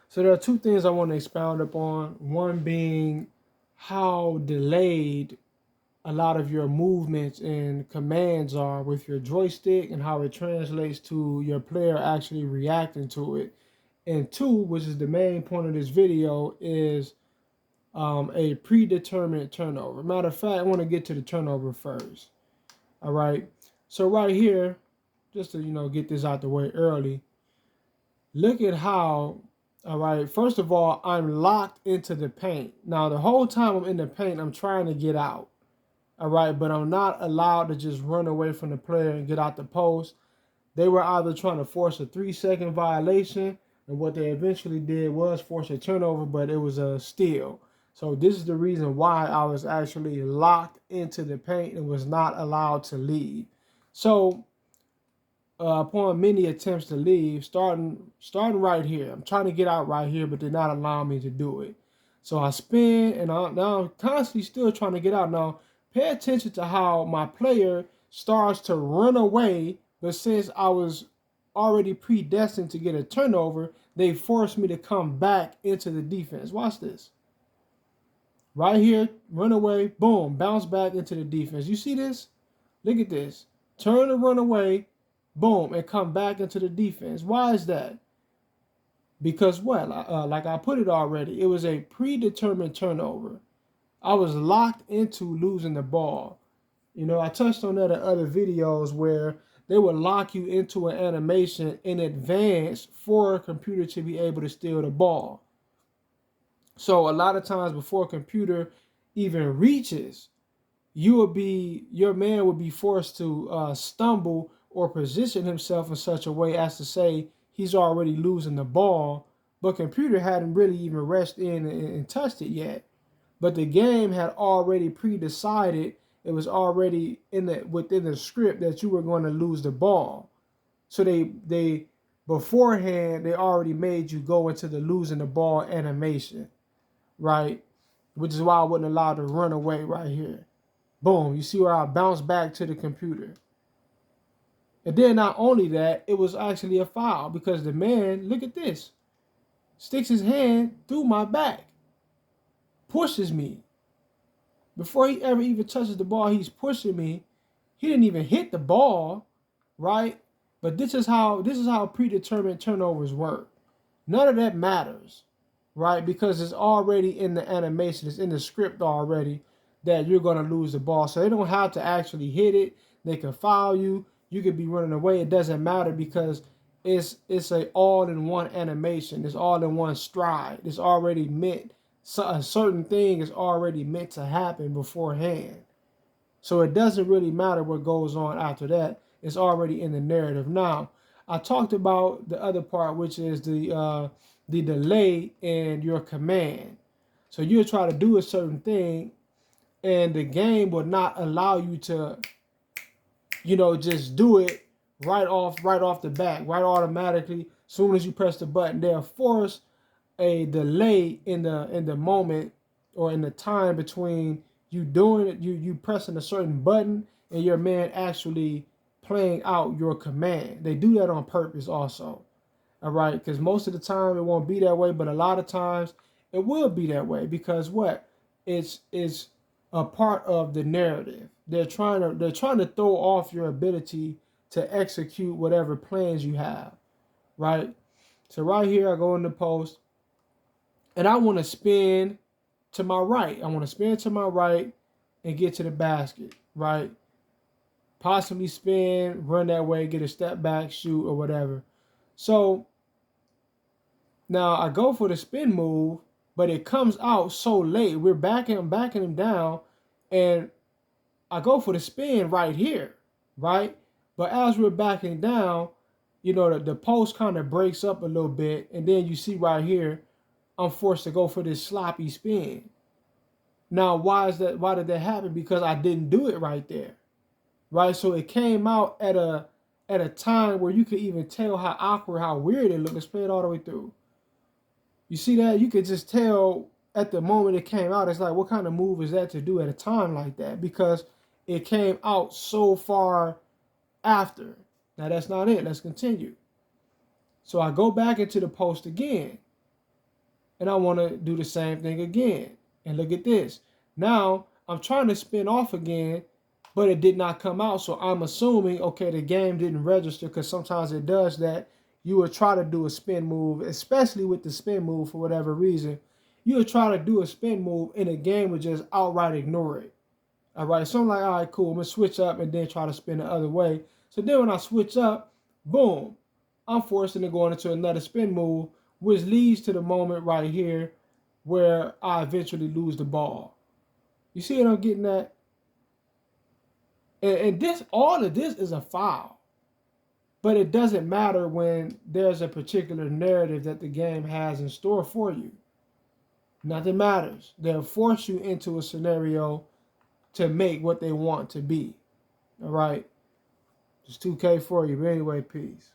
So there are two things I want to expound upon. One being how delayed a lot of your movements and commands are with your joystick and how it translates to your player actually reacting to it. And two, which is the main point of this video, is a predetermined turnover. Matter of fact, I want to get to the turnover first. All right. So right here, just to get this out the way early, look at how. All right. First of all, I'm locked into the paint. Now the whole time I'm in the paint, I'm trying to get out. All right, but I'm not allowed to just run away from the player and get out the post. They were either trying to force a 3-second violation, and what they eventually did was force a turnover, but it was a steal. So this is the reason why I was actually locked into the paint and was not allowed to leave. So upon many attempts to leave, starting right here, I'm trying to get out right here, but they're not allowing me to do it. So I spin, and now I'm constantly still trying to get out. Now, pay attention to how my player starts to run away, but since I was already predestined to get a turnover, they forced me to come back into the defense. Watch this. Right here, run away, boom, bounce back into the defense. You see this? Look at this. Turn and run away, boom, and come back into the defense. Why is that? Because what? Like I put it already, it was a predetermined turnover. I was locked into losing the ball. I touched on that in other videos where they would lock you into an animation in advance for a computer to be able to steal the ball. So a lot of times before a computer even reaches, your man would be forced to stumble or position himself in such a way as to say he's already losing the ball, but computer hadn't really even rushed in and touched it yet. But the game had already pre-decided, it was already within the script that you were going to lose the ball. So they beforehand they already made you go into the losing the ball animation, right? Which is why I wasn't allowed to run away right here. Boom, you see where I bounced back to the computer. And then not only that, it was actually a foul because the man, look at this, sticks his hand through my back, pushes me. Before he ever even touches the ball, he's pushing me. He didn't even hit the ball, right? But this is how predetermined turnovers work. None of that matters, right? Because it's already in the animation, it's in the script already that you're going to lose the ball. So they don't have to actually hit it. They can foul you. You could be running away. It doesn't matter because it's a all-in-one animation. It's all in one stride. It's already meant. So a certain thing is already meant to happen beforehand. So it doesn't really matter what goes on after that. It's already in the narrative. Now, I talked about the other part, which is the delay in your command. So you'll try to do a certain thing, and the game will not allow you to, just do it right off the bat, right automatically. As soon as you press the button, they'll force a delay in the moment or in the time between you doing it, you pressing a certain button and your man actually playing out your command. They do that on purpose also. All right, because most of the time it won't be that way, but a lot of times it will be that way because what? It's a part of the narrative. They're trying to throw off your ability to execute whatever plans you have, right? So right here I go in the post and I want to spin to my right. I want to spin to my right and get to the basket, right? Possibly spin, run that way, get a step back, shoot, or whatever. So now I go for the spin move, but it comes out so late. I'm backing him down, and I go for the spin right here, right? But as we're backing down, the post kind of breaks up a little bit, and then you see right here, I'm forced to go for this sloppy spin. Now, why is that? Why did that happen? Because I didn't do it right there, right? So it came out at a time where you could even tell how awkward, how weird it looked. Let's play it all the way through. You see that? You could just tell at the moment it came out. It's like, what kind of move is that to do at a time like that? Because it came out so far after. Now that's not it. Let's continue. So I go back into the post again. and I want to do the same thing again. And look at this. Now I'm trying to spin off again, but it did not come out. So I'm assuming, okay, the game didn't register, because sometimes it does that. You would try to do a spin move, especially with the spin move for whatever reason. You would try to do a spin move and the game would just outright ignore it. All right, so I'm like, all right, cool. I'm going to switch up and then try to spin the other way. So then when I switch up, boom, I'm forced into going into another spin move, which leads to the moment right here where I eventually lose the ball. You see what I'm getting at? And this, all of this is a foul. But it doesn't matter when there's a particular narrative that the game has in store for you. Nothing matters. They'll force you into a scenario to make what they want to be. All right? It's 2K for you. But anyway, peace.